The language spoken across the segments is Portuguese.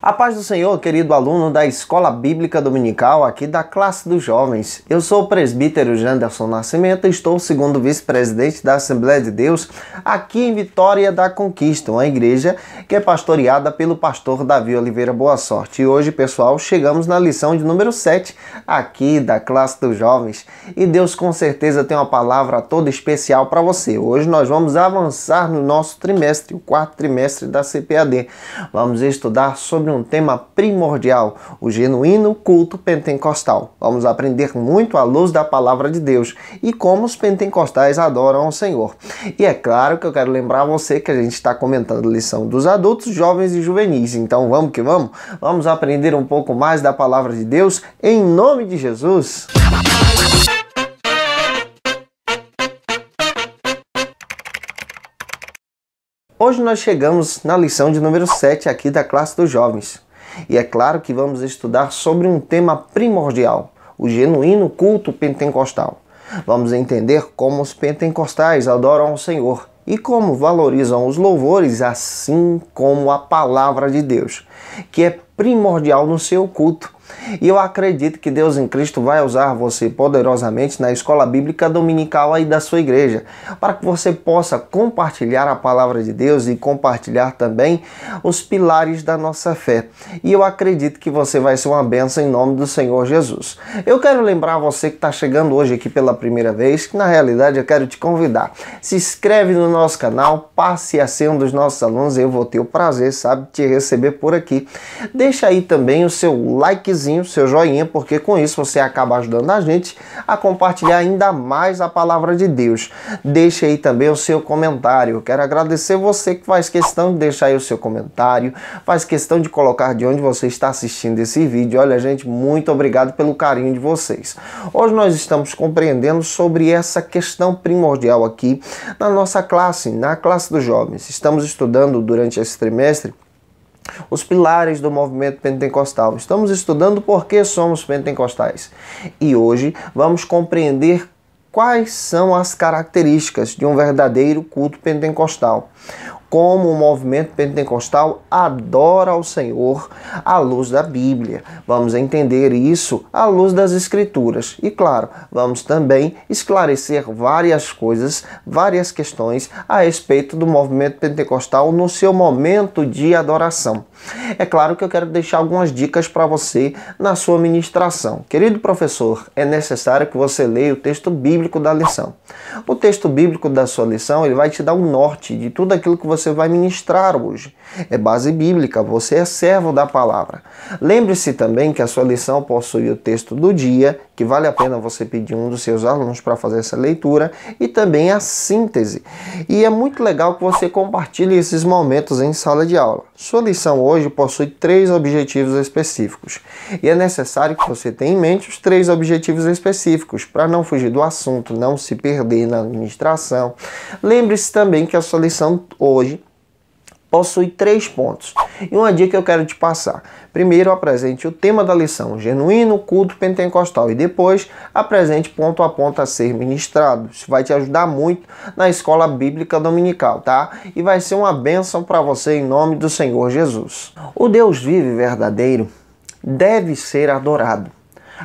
A paz do Senhor, querido aluno da Escola Bíblica Dominical, aqui da classe dos jovens. Eu sou o presbítero Janderson Nascimento e estou segundo vice-presidente da Assembleia de Deus aqui em Vitória da Conquista, uma igreja que é pastoreada pelo pastor Davi Oliveira Boa Sorte. E hoje, pessoal, chegamos na lição de número 7 aqui da classe dos jovens. E Deus com certeza tem uma palavra toda especial para você. Hoje nós vamos avançar no nosso trimestre, o quarto trimestre da CPAD. Vamos estudar sobre um tema primordial, o genuíno culto pentecostal. Vamos aprender muito à luz da palavra de Deus e como os pentecostais adoram ao Senhor. E é claro que eu quero lembrar você que a gente está comentando a lição dos adultos, jovens e juvenis. Então vamos que vamos? Vamos aprender um pouco mais da palavra de Deus em nome de Jesus. Hoje nós chegamos na lição de número 7 aqui da classe dos jovens. E é claro que vamos estudar sobre um tema primordial, o genuíno culto pentecostal. Vamos entender como os pentecostais adoram ao Senhor e como valorizam os louvores, assim como a palavra de Deus, que é primordial no seu culto. E eu acredito que Deus em Cristo vai usar você poderosamente na escola bíblica dominical aí da sua igreja, para que você possa compartilhar a palavra de Deus e compartilhar também os pilares da nossa fé. E eu acredito que você vai ser uma bênção em nome do Senhor Jesus. Eu quero lembrar você que está chegando hoje aqui pela primeira vez, que na realidade eu quero te convidar. Se inscreve no nosso canal, passe a ser um dos nossos alunos, eu vou ter o prazer, sabe, de te receber por aqui. Deixa aí também o seu likezinho, seu joinha, porque com isso você acaba ajudando a gente a compartilhar ainda mais a palavra de Deus. Deixe aí também o seu comentário. Eu quero agradecer você que faz questão de deixar aí o seu comentário, faz questão de colocar de onde você está assistindo esse vídeo. Olha, gente, muito obrigado pelo carinho de vocês. Hoje nós estamos compreendendo sobre essa questão primordial aqui na nossa classe, na classe dos jovens. Estamos estudando durante esse trimestre os pilares do movimento pentecostal. Estamos estudando por que somos pentecostais. E hoje vamos compreender quais são as características de um verdadeiro culto pentecostal. Como o movimento pentecostal adora ao Senhor à luz da Bíblia. Vamos entender isso à luz das Escrituras. E claro, vamos também esclarecer várias coisas, várias questões a respeito do movimento pentecostal no seu momento de adoração. É claro que eu quero deixar algumas dicas para você na sua ministração. Querido professor, é necessário que você leia o texto bíblico da lição. O texto bíblico da sua lição, ele vai te dar um norte de tudo aquilo que você vai ministrar hoje. É base bíblica, você é servo da palavra. Lembre-se também que a sua lição possui o texto do dia, que vale a pena você pedir um dos seus alunos para fazer essa leitura, e também a síntese. E é muito legal que você compartilhe esses momentos em sala de aula. Sua lição hoje possui 3 objetivos específicos. E é necessário que você tenha em mente os 3 objetivos específicos, para não fugir do assunto, não se perder na administração. Lembre-se também que a sua lição hoje possui 3 pontos. E uma dica que eu quero te passar. Primeiro, apresente o tema da lição, genuíno culto pentecostal, e depois apresente ponto a ponto a ser ministrado. Isso vai te ajudar muito na escola bíblica dominical, tá? E vai ser uma bênção para você em nome do Senhor Jesus. O Deus vivo e verdadeiro deve ser adorado.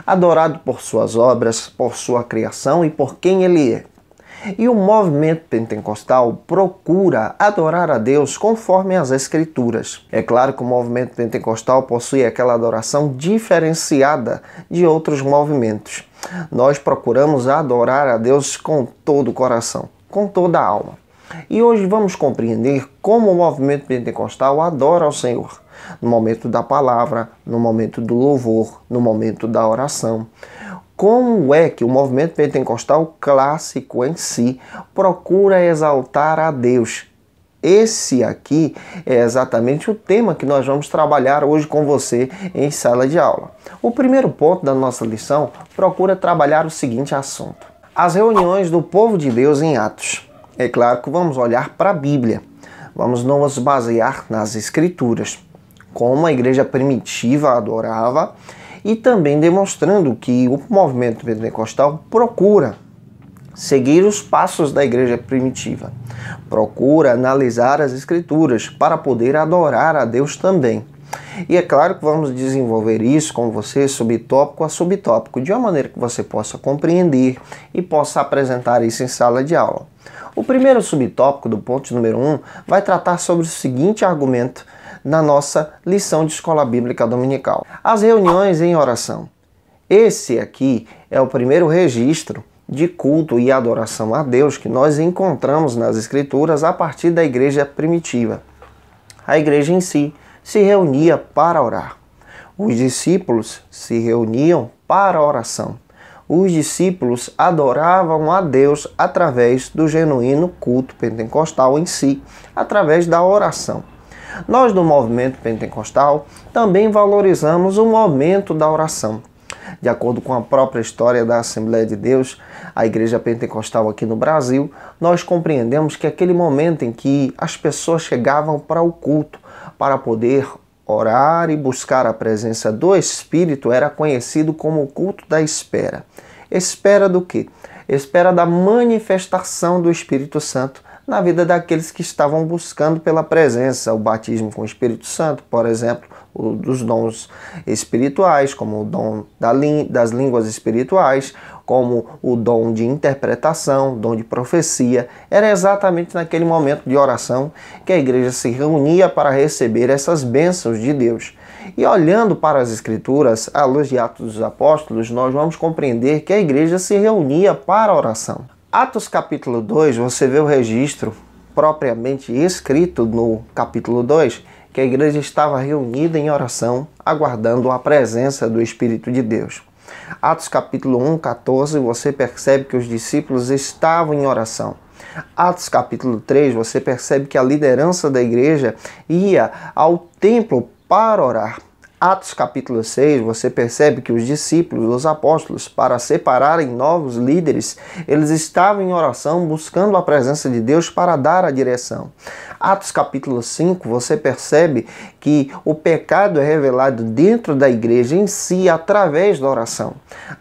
Adorado por suas obras, por sua criação e por quem Ele é. E o movimento pentecostal procura adorar a Deus conforme as Escrituras. É claro que o movimento pentecostal possui aquela adoração diferenciada de outros movimentos. Nós procuramos adorar a Deus com todo o coração, com toda a alma. E hoje vamos compreender como o movimento pentecostal adora ao Senhor. No momento da palavra, no momento do louvor, no momento da oração. Como é que o movimento pentecostal clássico em si procura exaltar a Deus? Esse aqui é exatamente o tema que nós vamos trabalhar hoje com você em sala de aula. O primeiro ponto da nossa lição procura trabalhar o seguinte assunto: as reuniões do povo de Deus em Atos. É claro que vamos olhar para a Bíblia, vamos nos basear nas Escrituras, como a igreja primitiva adorava, e também demonstrando que o movimento pentecostal procura seguir os passos da igreja primitiva. Procura analisar as Escrituras para poder adorar a Deus também. E é claro que vamos desenvolver isso com você subtópico a subtópico, de uma maneira que você possa compreender e possa apresentar isso em sala de aula. O primeiro subtópico do ponto número 1 vai tratar sobre o seguinte argumento na nossa lição de escola bíblica dominical: as reuniões em oração. Esse aqui é o primeiro registro de culto e adoração a Deus que nós encontramos nas Escrituras a partir da igreja primitiva. A igreja em si se reunia para orar. Os discípulos se reuniam para a oração. Os discípulos adoravam a Deus através do genuíno culto pentecostal em si, através da oração. Nós do movimento pentecostal também valorizamos o momento da oração. De acordo com a própria história da Assembleia de Deus, a Igreja Pentecostal aqui no Brasil, nós compreendemos que aquele momento em que as pessoas chegavam para o culto, para poder orar e buscar a presença do Espírito, era conhecido como o culto da espera. Espera do quê? Espera da manifestação do Espírito Santo na vida daqueles que estavam buscando pela presença, o batismo com o Espírito Santo, por exemplo, dos dons espirituais, como o dom das línguas espirituais, como o dom de interpretação, dom de profecia. Era exatamente naquele momento de oração que a igreja se reunia para receber essas bênçãos de Deus. E olhando para as Escrituras, à luz de Atos dos Apóstolos, nós vamos compreender que a igreja se reunia para a oração. Atos capítulo 2, você vê o registro propriamente escrito no capítulo 2, que a igreja estava reunida em oração, aguardando a presença do Espírito de Deus. Atos capítulo 1, 14, você percebe que os discípulos estavam em oração. Atos capítulo 3, você percebe que a liderança da igreja ia ao templo para orar. Atos capítulo 6, você percebe que os discípulos, os apóstolos, para separarem novos líderes, eles estavam em oração buscando a presença de Deus para dar a direção. Atos capítulo 5, você percebe que o pecado é revelado dentro da igreja em si através da oração.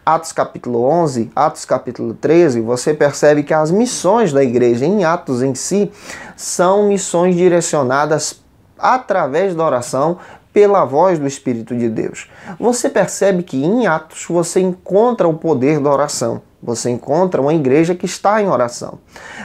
Atos capítulo 11, Atos capítulo 13, você percebe que as missões da igreja em Atos em si são missões direcionadas através da oração, pela voz do Espírito de Deus. Você percebe que em Atos você encontra o poder da oração. Você encontra uma igreja que está em oração.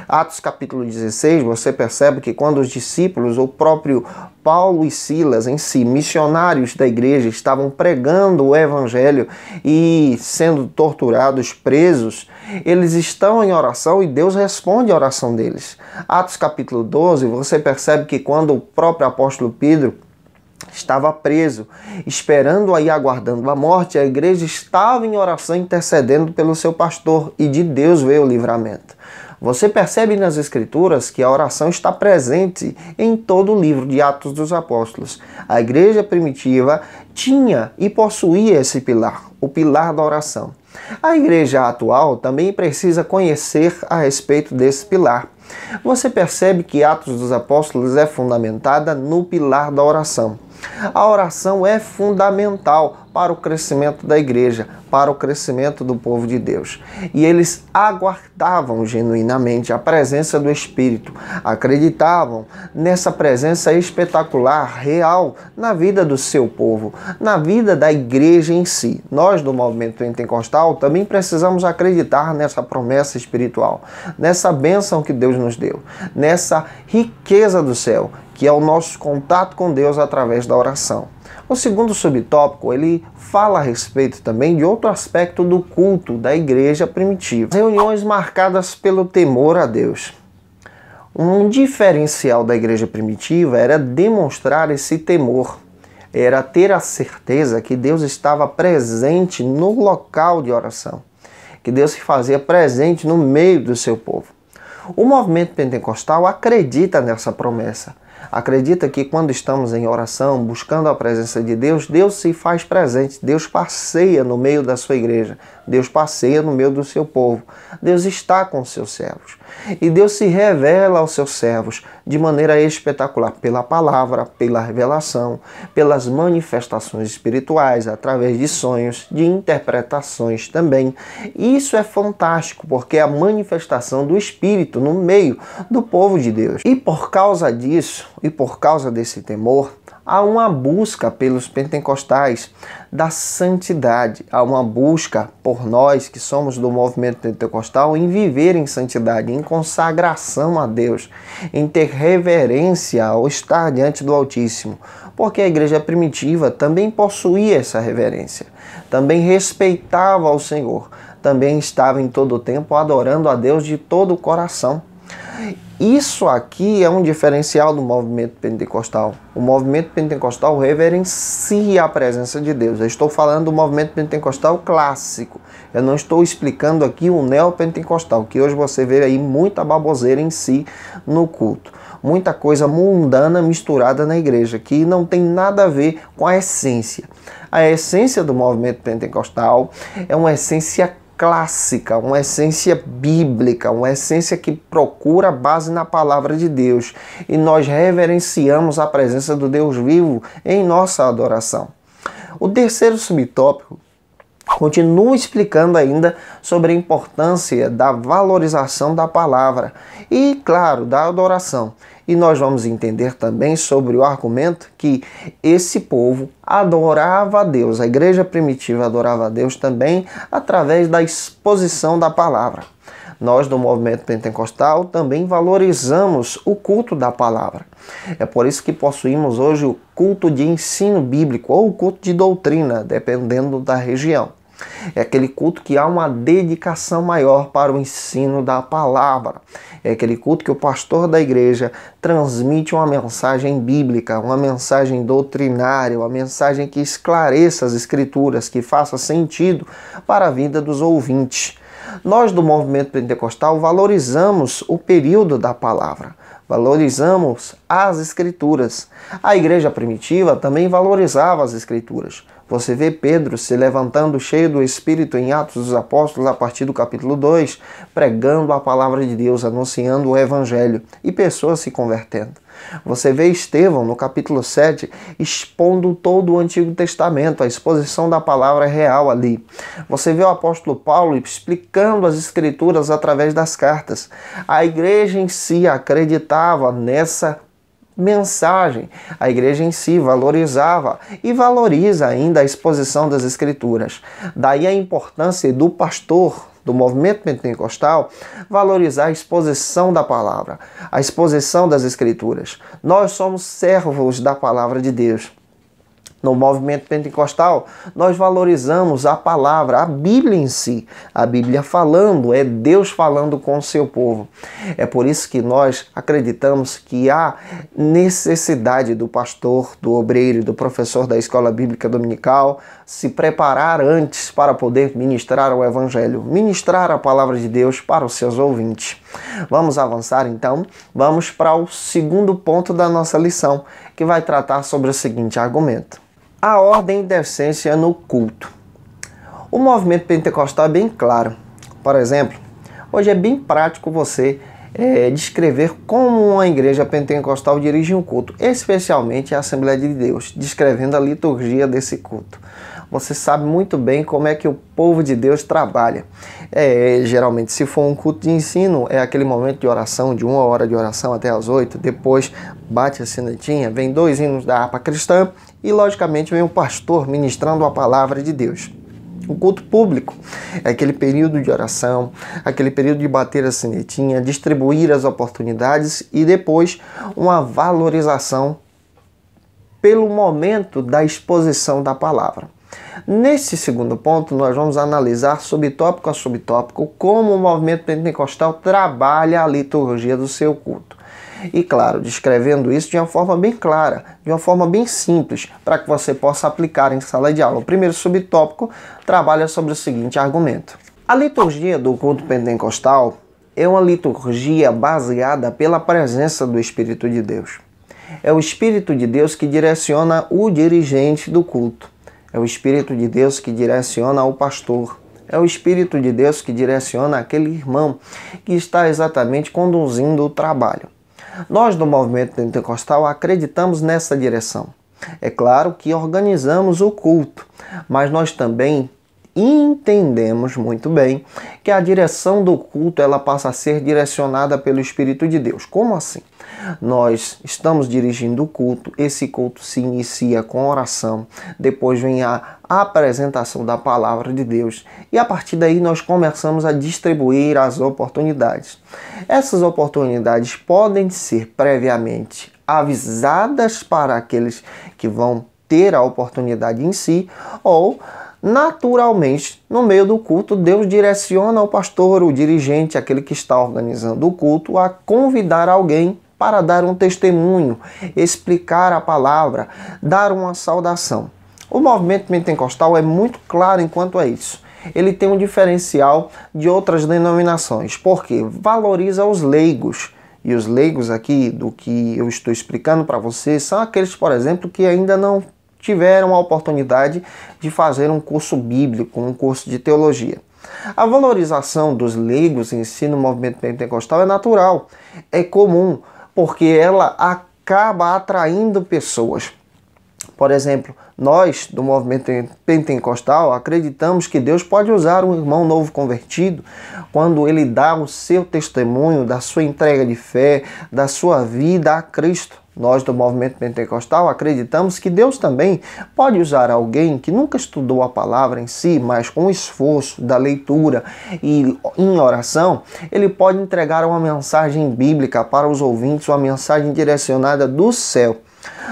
Atos capítulo 16, você percebe que quando os discípulos, o próprio Paulo e Silas em si, missionários da igreja, estavam pregando o evangelho e sendo torturados, presos, eles estão em oração e Deus responde a oração deles. Atos capítulo 12, você percebe que quando o próprio apóstolo Pedro estava preso, esperando aí, aguardando a morte, a igreja estava em oração intercedendo pelo seu pastor e de Deus veio o livramento. Você percebe nas Escrituras que a oração está presente em todo o livro de Atos dos Apóstolos. A igreja primitiva tinha e possuía esse pilar, o pilar da oração. A igreja atual também precisa conhecer a respeito desse pilar. Você percebe que Atos dos Apóstolos é fundamentada no pilar da oração. A oração é fundamental para o crescimento da igreja, para o crescimento do povo de Deus. E eles aguardavam genuinamente a presença do Espírito, acreditavam nessa presença espetacular, real, na vida do seu povo, na vida da igreja em si. Nós do movimento pentecostal também precisamos acreditar nessa promessa espiritual, nessa bênção que Deus nos deu, nessa riqueza do céu, que é o nosso contato com Deus através da oração. O segundo subtópico, ele fala a respeito também de outro aspecto do culto da igreja primitiva. Reuniões marcadas pelo temor a Deus. Um diferencial da igreja primitiva era demonstrar esse temor, era ter a certeza que Deus estava presente no local de oração, que Deus se fazia presente no meio do seu povo. O movimento pentecostal acredita nessa promessa. Acredita que quando estamos em oração, buscando a presença de Deus, Deus se faz presente, Deus passeia no meio da sua igreja, Deus passeia no meio do seu povo, Deus está com os seus servos. E Deus se revela aos seus servos de maneira espetacular, pela palavra, pela revelação, pelas manifestações espirituais, através de sonhos, de interpretações também. E isso é fantástico, porque é a manifestação do Espírito no meio do povo de Deus. E por causa disso, e por causa desse temor, há uma busca pelos pentecostais da santidade, há uma busca por nós que somos do movimento pentecostal em viver em santidade, em consagração a Deus, em ter reverência ao estar diante do Altíssimo, porque a igreja primitiva também possuía essa reverência, também respeitava ao Senhor, também estava em todo o tempo adorando a Deus de todo o coração. Isso aqui é um diferencial do movimento pentecostal. O movimento pentecostal reverencia a presença de Deus. Eu estou falando do movimento pentecostal clássico. Eu não estou explicando aqui o neopentecostal, que hoje você vê aí muita baboseira em si no culto. Muita coisa mundana misturada na igreja, que não tem nada a ver com a essência. A essência do movimento pentecostal é uma essência clássica, uma essência bíblica, uma essência que procura base na palavra de Deus. E nós reverenciamos a presença do Deus vivo em nossa adoração. O terceiro subtópico continua explicando ainda sobre a importância da valorização da palavra e, claro, da adoração. E nós vamos entender também sobre o argumento que esse povo adorava a Deus, a igreja primitiva adorava a Deus também através da exposição da palavra. Nós do movimento pentecostal também valorizamos o culto da palavra. É por isso que possuímos hoje o culto de ensino bíblico ou o culto de doutrina, dependendo da região. É aquele culto que há uma dedicação maior para o ensino da palavra. É aquele culto que o pastor da igreja transmite uma mensagem bíblica, uma mensagem doutrinária, uma mensagem que esclareça as escrituras, que faça sentido para a vida dos ouvintes. Nós do movimento pentecostal valorizamos o período da palavra, valorizamos as escrituras. A igreja primitiva também valorizava as escrituras. Você vê Pedro se levantando cheio do Espírito em Atos dos Apóstolos, a partir do capítulo 2, pregando a palavra de Deus, anunciando o Evangelho e pessoas se convertendo. Você vê Estevão, no capítulo 7, expondo todo o Antigo Testamento, a exposição da palavra real ali. Você vê o apóstolo Paulo explicando as Escrituras através das cartas. A igreja em si acreditava nessa mensagem. A igreja em si valorizava e valoriza ainda a exposição das Escrituras. Daí a importância do pastor do movimento pentecostal valorizar a exposição da palavra, a exposição das Escrituras. Nós somos servos da palavra de Deus. No movimento pentecostal, nós valorizamos a palavra, a Bíblia em si. A Bíblia falando, é Deus falando com o seu povo. É por isso que nós acreditamos que há necessidade do pastor, do obreiro, do professor da escola bíblica dominical se preparar antes para poder ministrar o Evangelho, ministrar a palavra de Deus para os seus ouvintes. Vamos avançar então, vamos para o segundo ponto da nossa lição, que vai tratar sobre o seguinte argumento: a ordem e decência no culto. O movimento pentecostal é bem claro. Por exemplo, hoje é bem prático você descrever como uma igreja pentecostal dirige um culto, especialmente a Assembleia de Deus, descrevendo a liturgia desse culto. Você sabe muito bem como é que o povo de Deus trabalha. Geralmente, se for um culto de ensino, é aquele momento de oração, de 1 hora de oração até as 8, depois bate a sinetinha, vem 2 hinos da harpa cristã e, logicamente, vem o pastor ministrando a palavra de Deus. O culto público é aquele período de oração, aquele período de bater a sinetinha, distribuir as oportunidades e depois uma valorização pelo momento da exposição da palavra. Nesse segundo ponto, nós vamos analisar subtópico a subtópico como o movimento pentecostal trabalha a liturgia do seu culto. E claro, descrevendo isso de uma forma bem clara, de uma forma bem simples, para que você possa aplicar em sala de aula. O primeiro subtópico trabalha sobre o seguinte argumento: a liturgia do culto pentecostal é uma liturgia baseada pela presença do Espírito de Deus. É o Espírito de Deus que direciona o dirigente do culto. É o Espírito de Deus que direciona o pastor. É o Espírito de Deus que direciona aquele irmão que está exatamente conduzindo o trabalho. Nós do movimento pentecostal acreditamos nessa direção. É claro que organizamos o culto, mas nós também entendemos muito bem que a direção do culto ela passa a ser direcionada pelo Espírito de Deus. Como assim? Nós estamos dirigindo o culto, esse culto se inicia com oração, depois vem a apresentação da palavra de Deus e a partir daí nós começamos a distribuir as oportunidades. Essas oportunidades podem ser previamente avisadas para aqueles que vão ter a oportunidade em si ou naturalmente, no meio do culto, Deus direciona o pastor, o dirigente, aquele que está organizando o culto, a convidar alguém para dar um testemunho, explicar a palavra, dar uma saudação. O movimento pentecostal é muito claro enquanto a isso. Ele tem um diferencial de outras denominações, porque valoriza os leigos. E os leigos aqui, do que eu estou explicando para vocês, são aqueles, por exemplo, que ainda não tiveram a oportunidade de fazer um curso bíblico, um curso de teologia. A valorização dos leigos em si no movimento pentecostal é natural, é comum, porque ela acaba atraindo pessoas. Por exemplo, nós do movimento pentecostal acreditamos que Deus pode usar um irmão novo convertido quando ele dá o seu testemunho da sua entrega de fé, da sua vida a Cristo. Nós do movimento pentecostal acreditamos que Deus também pode usar alguém que nunca estudou a palavra em si, mas com o esforço da leitura e em oração, ele pode entregar uma mensagem bíblica para os ouvintes, uma mensagem direcionada do céu.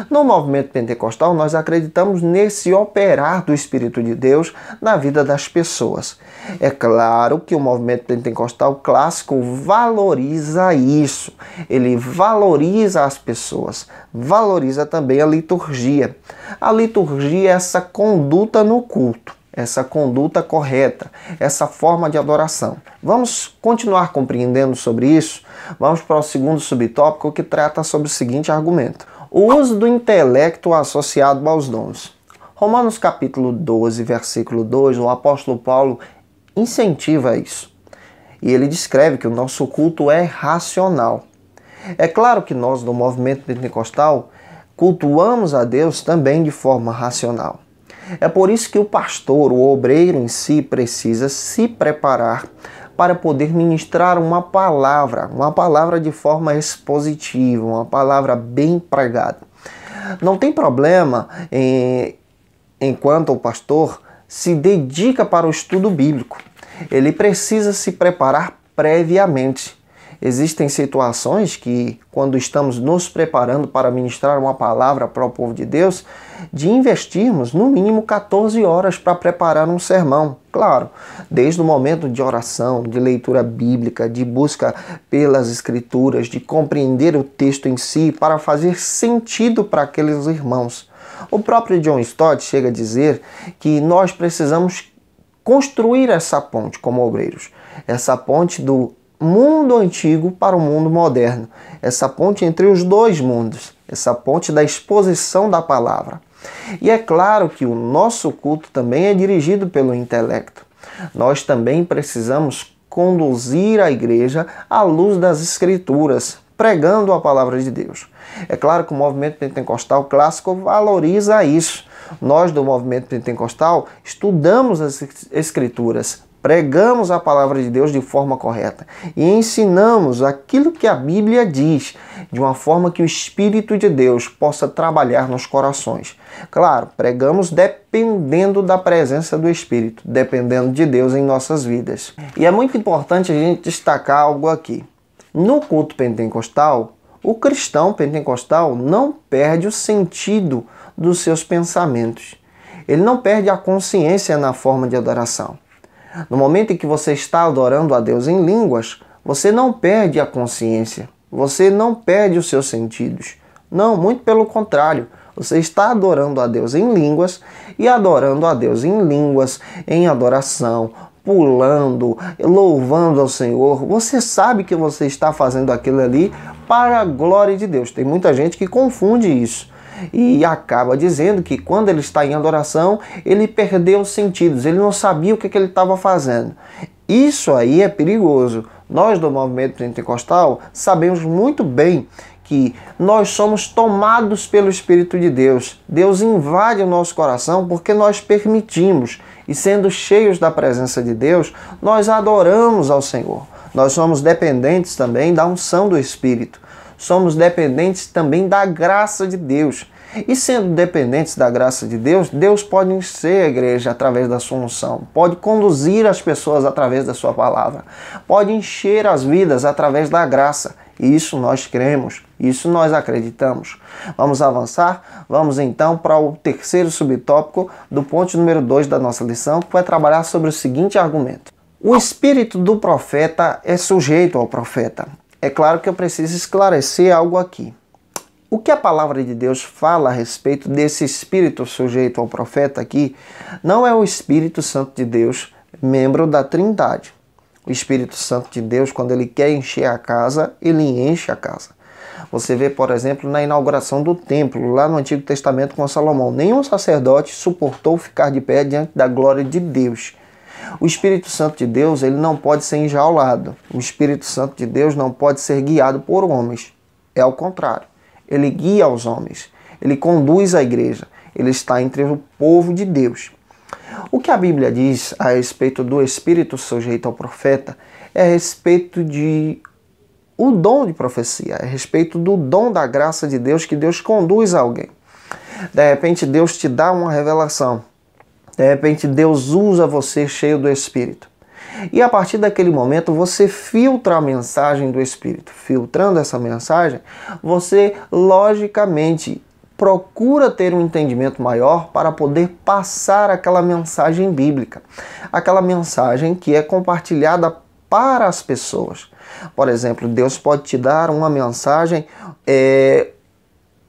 No movimento pentecostal, nós acreditamos nesse operar do Espírito de Deus na vida das pessoas. É claro que o movimento pentecostal clássico valoriza isso. Ele valoriza as pessoas, valoriza também a liturgia. A liturgia é essa conduta no culto, essa conduta correta, essa forma de adoração. Vamos continuar compreendendo sobre isso? Vamos para o segundo subtópico que trata sobre o seguinte argumento: o uso do intelecto associado aos dons. Romanos capítulo 12, versículo 2, o apóstolo Paulo incentiva isso. E ele descreve que o nosso culto é racional. É claro que nós, do movimento pentecostal, cultuamos a Deus também de forma racional. É por isso que o pastor, o obreiro em si, precisa se preparar para poder ministrar uma palavra de forma expositiva, uma palavra bem pregada. Não tem problema enquanto o pastor se dedica para o estudo bíblico. Ele precisa se preparar previamente. Existem situações que, quando estamos nos preparando para ministrar uma palavra para o povo de Deus, de investirmos no mínimo 14 horas para preparar um sermão. Claro, desde o momento de oração, de leitura bíblica, de busca pelas escrituras, de compreender o texto em si para fazer sentido para aqueles irmãos. O próprio John Stott chega a dizer que nós precisamos construir essa ponte como obreiros, essa ponte do mundo antigo para o mundo moderno, essa ponte entre os dois mundos, essa ponte da exposição da palavra. E é claro que o nosso culto também é dirigido pelo intelecto. Nós também precisamos conduzir a igreja à luz das Escrituras, pregando a palavra de Deus. É claro que o movimento pentecostal clássico valoriza isso. Nós do movimento pentecostal estudamos as Escrituras, pregamos a palavra de Deus de forma correta e ensinamos aquilo que a Bíblia diz, de uma forma que o Espírito de Deus possa trabalhar nos corações. Claro, pregamos dependendo da presença do Espírito, dependendo de Deus em nossas vidas. E é muito importante a gente destacar algo aqui. No culto pentecostal, o cristão pentecostal não perde o sentido dos seus pensamentos. Ele não perde a consciência na forma de adoração. No momento em que você está adorando a Deus em línguas, você não perde a consciência, você não perde os seus sentidos. Não, muito pelo contrário, você está adorando a Deus em línguas e adorando a Deus em línguas, em adoração, pulando, louvando ao Senhor. Você sabe que você está fazendo aquilo ali para a glória de Deus. Tem muita gente que confunde isso e acaba dizendo que quando ele está em adoração, ele perdeu os sentidos, ele não sabia o que ele estava fazendo. Isso aí é perigoso. Nós do movimento pentecostal sabemos muito bem que nós somos tomados pelo Espírito de Deus. Deus invade o nosso coração porque nós permitimos. E sendo cheios da presença de Deus, nós adoramos ao Senhor. Nós somos dependentes também da unção do Espírito. Somos dependentes também da graça de Deus. E sendo dependentes da graça de Deus, Deus pode encher a igreja através da sua unção, pode conduzir as pessoas através da sua palavra, pode encher as vidas através da graça. E isso nós cremos, isso nós acreditamos. Vamos avançar? Vamos então para o terceiro subtópico do ponto número 2 da nossa lição, que vai trabalhar sobre o seguinte argumento. O espírito do profeta é sujeito ao profeta. É claro que eu preciso esclarecer algo aqui. O que a palavra de Deus fala a respeito desse espírito sujeito ao profeta aqui não é o Espírito Santo de Deus, membro da Trindade. O Espírito Santo de Deus, quando ele quer encher a casa, ele enche a casa. Você vê, por exemplo, na inauguração do templo, lá no Antigo Testamento com Salomão. Nenhum sacerdote suportou ficar de pé diante da glória de Deus. O Espírito Santo de Deus, ele não pode ser enjaulado. O Espírito Santo de Deus não pode ser guiado por homens. É ao contrário. Ele guia os homens. Ele conduz a igreja. Ele está entre o povo de Deus. O que a Bíblia diz a respeito do Espírito sujeito ao profeta é a respeito de o dom de profecia, é a respeito do dom da graça de Deus, que Deus conduz a alguém. De repente Deus te dá uma revelação. De repente Deus usa você cheio do Espírito. E a partir daquele momento você filtra a mensagem do Espírito. Filtrando essa mensagem, você logicamente procura ter um entendimento maior para poder passar aquela mensagem bíblica. Aquela mensagem que é compartilhada para as pessoas. Por exemplo, Deus pode te dar uma mensagem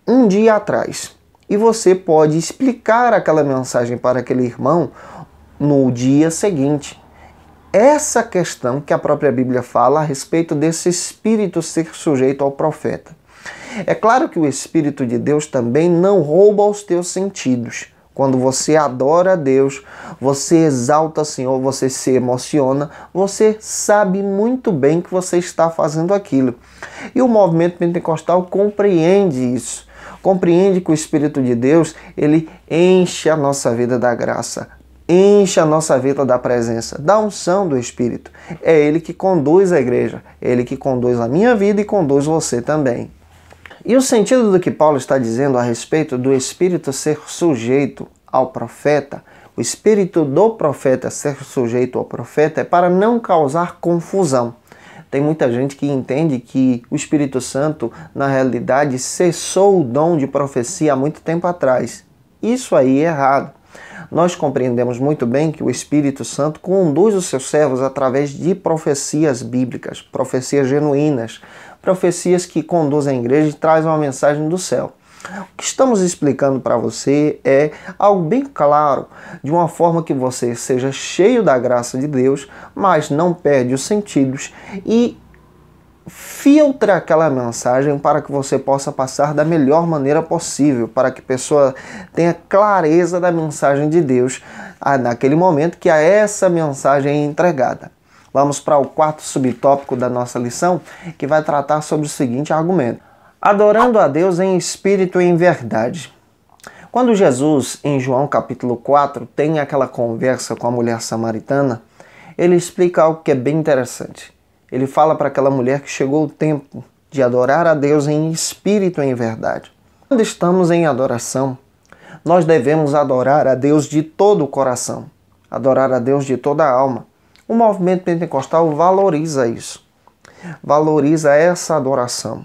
um dia atrás. E você pode explicar aquela mensagem para aquele irmão no dia seguinte. Essa questão que a própria Bíblia fala a respeito desse espírito ser sujeito ao profeta. É claro que o Espírito de Deus também não rouba os teus sentidos. Quando você adora a Deus, você exalta o Senhor, você se emociona, você sabe muito bem que você está fazendo aquilo. E o movimento pentecostal compreende isso. Compreende que o Espírito de Deus, ele enche a nossa vida da graça. Enche a nossa vida da presença, da unção do Espírito. É Ele que conduz a igreja, é Ele que conduz a minha vida e conduz você também. E o sentido do que Paulo está dizendo a respeito do Espírito ser sujeito ao profeta, o Espírito do profeta ser sujeito ao profeta, é para não causar confusão. Tem muita gente que entende que o Espírito Santo, na realidade, cessou o dom de profecia há muito tempo atrás. Isso aí é errado. Nós compreendemos muito bem que o Espírito Santo conduz os seus servos através de profecias bíblicas, profecias genuínas, profecias que conduzem a igreja e trazem uma mensagem do céu. O que estamos explicando para você é algo bem claro, de uma forma que você seja cheio da graça de Deus, mas não perde os sentidos e filtra aquela mensagem para que você possa passar da melhor maneira possível, para que a pessoa tenha clareza da mensagem de Deus naquele momento que essa mensagem é entregada. Vamos para o quarto subtópico da nossa lição, que vai tratar sobre o seguinte argumento: adorando a Deus em espírito e em verdade. Quando Jesus, em João capítulo 4, tem aquela conversa com a mulher samaritana, ele explica algo que é bem interessante. Ele fala para aquela mulher que chegou o tempo de adorar a Deus em espírito e em verdade. Quando estamos em adoração, nós devemos adorar a Deus de todo o coração, adorar a Deus de toda a alma. O movimento pentecostal valoriza isso, valoriza essa adoração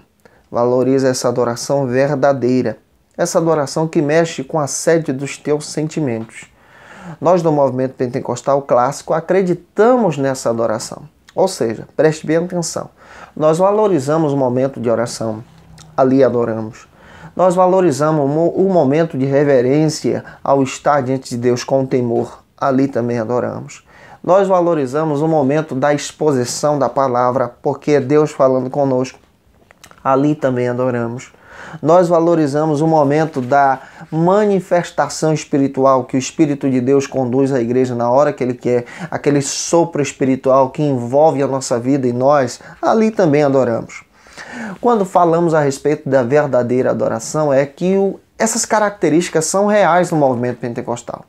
verdadeira, essa adoração que mexe com a sede dos teus sentimentos. Nós do movimento pentecostal clássico acreditamos nessa adoração. Ou seja, preste bem atenção, nós valorizamos o momento de oração, ali adoramos. Nós valorizamos o momento de reverência ao estar diante de Deus com temor, ali também adoramos. Nós valorizamos o momento da exposição da palavra, porque é Deus falando conosco, ali também adoramos. Nós valorizamos o momento da manifestação espiritual que o Espírito de Deus conduz à igreja na hora que Ele quer, aquele sopro espiritual que envolve a nossa vida e nós, ali também adoramos. Quando falamos a respeito da verdadeira adoração, é que essas características são reais no movimento pentecostal.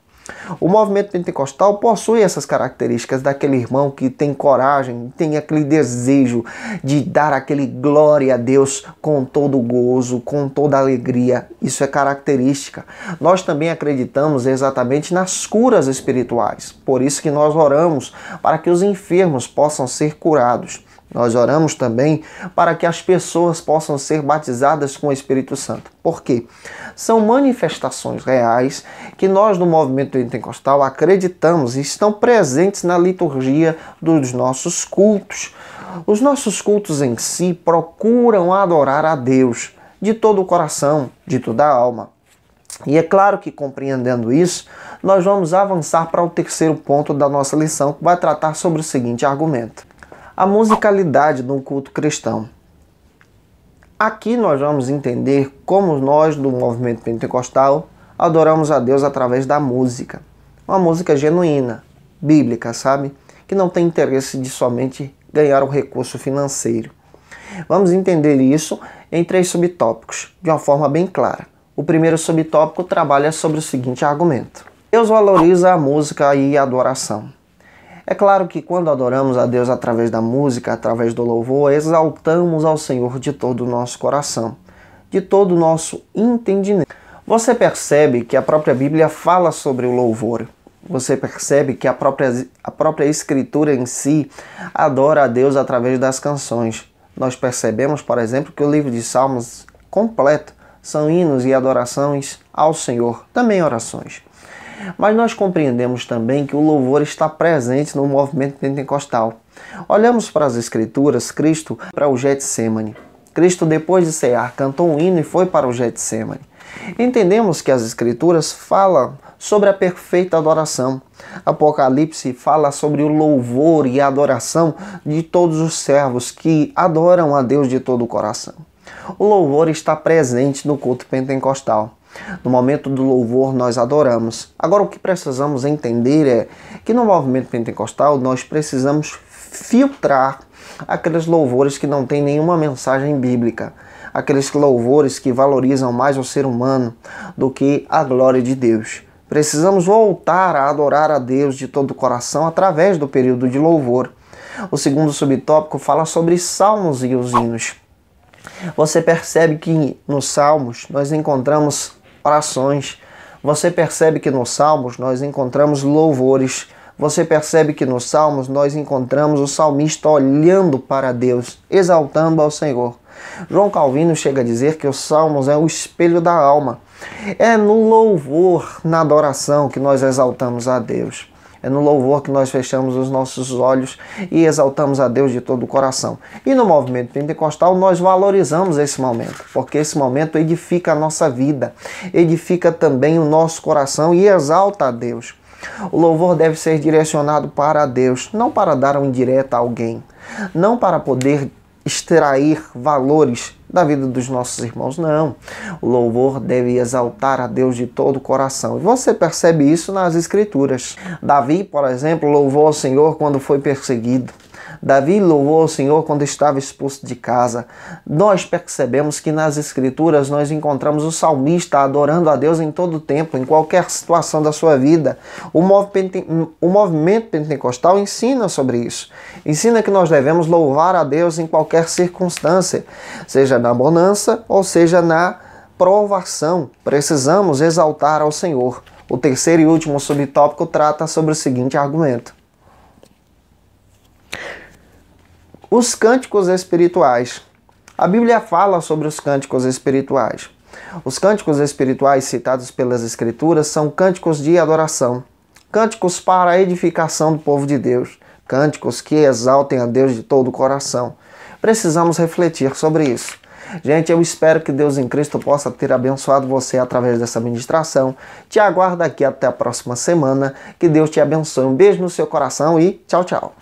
O movimento pentecostal possui essas características daquele irmão que tem coragem, tem aquele desejo de dar aquele glória a Deus com todo gozo, com toda alegria. Isso é característica. Nós também acreditamos exatamente nas curas espirituais. Por isso que nós oramos para que os enfermos possam ser curados. Nós oramos também para que as pessoas possam ser batizadas com o Espírito Santo. Por quê? São manifestações reais que nós do movimento pentecostal acreditamos e estão presentes na liturgia dos nossos cultos. Os nossos cultos em si procuram adorar a Deus de todo o coração, de toda a alma. E é claro que, compreendendo isso, nós vamos avançar para o terceiro ponto da nossa lição, que vai tratar sobre o seguinte argumento: a musicalidade no culto cristão. Aqui nós vamos entender como nós do movimento pentecostal adoramos a Deus através da música. Uma música genuína, bíblica, sabe? Que não tem interesse de somente ganhar um recurso financeiro. Vamos entender isso em 3 subtópicos, de uma forma bem clara. O primeiro subtópico trabalha sobre o seguinte argumento: Deus valoriza a música e a adoração. É claro que quando adoramos a Deus através da música, através do louvor, exaltamos ao Senhor de todo o nosso coração, de todo o nosso entendimento. Você percebe que a própria Bíblia fala sobre o louvor. Você percebe que a própria Escritura em si adora a Deus através das canções. Nós percebemos, por exemplo, que o livro de Salmos completo são hinos e adorações ao Senhor, também orações. Mas nós compreendemos também que o louvor está presente no movimento pentecostal. Olhamos para as Escrituras, Cristo para o Getsêmani. Cristo, depois de cear, cantou um hino e foi para o Getsêmani. Entendemos que as Escrituras falam sobre a perfeita adoração. Apocalipse fala sobre o louvor e a adoração de todos os servos que adoram a Deus de todo o coração. O louvor está presente no culto pentecostal. No momento do louvor nós adoramos. Agora o que precisamos entender é que no movimento pentecostal nós precisamos filtrar aqueles louvores que não têm nenhuma mensagem bíblica. Aqueles louvores que valorizam mais o ser humano do que a glória de Deus. Precisamos voltar a adorar a Deus de todo o coração através do período de louvor. O segundo subtópico fala sobre salmos e os hinos. Você percebe que nos salmos nós encontramos orações. Você percebe que nos salmos nós encontramos louvores. Você percebe que nos salmos nós encontramos o salmista olhando para Deus, exaltando ao Senhor. João Calvino chega a dizer que os salmos é o espelho da alma. É no louvor, na adoração, que nós exaltamos a Deus. É no louvor que nós fechamos os nossos olhos e exaltamos a Deus de todo o coração. E no movimento pentecostal nós valorizamos esse momento, porque esse momento edifica a nossa vida, edifica também o nosso coração e exalta a Deus. O louvor deve ser direcionado para Deus, não para dar uma indireta a alguém, não para poder extrair valores da vida dos nossos irmãos, não. O louvor deve exaltar a Deus de todo o coração. E você percebe isso nas Escrituras. Davi, por exemplo, louvou ao Senhor quando foi perseguido. Davi louvou ao Senhor quando estava expulso de casa. Nós percebemos que nas Escrituras nós encontramos o salmista adorando a Deus em todo o tempo, em qualquer situação da sua vida. O movimento pentecostal ensina sobre isso. Ensina que nós devemos louvar a Deus em qualquer circunstância, seja na bonança ou seja na provação. Precisamos exaltar ao Senhor. O terceiro e último subtópico trata sobre o seguinte argumento: os cânticos espirituais. A Bíblia fala sobre os cânticos espirituais. Os cânticos espirituais citados pelas Escrituras são cânticos de adoração, cânticos para a edificação do povo de Deus, cânticos que exaltem a Deus de todo o coração. Precisamos refletir sobre isso. Gente, eu espero que Deus em Cristo possa ter abençoado você através dessa ministração. Te aguardo aqui até a próxima semana. Que Deus te abençoe. Um beijo no seu coração e tchau, tchau.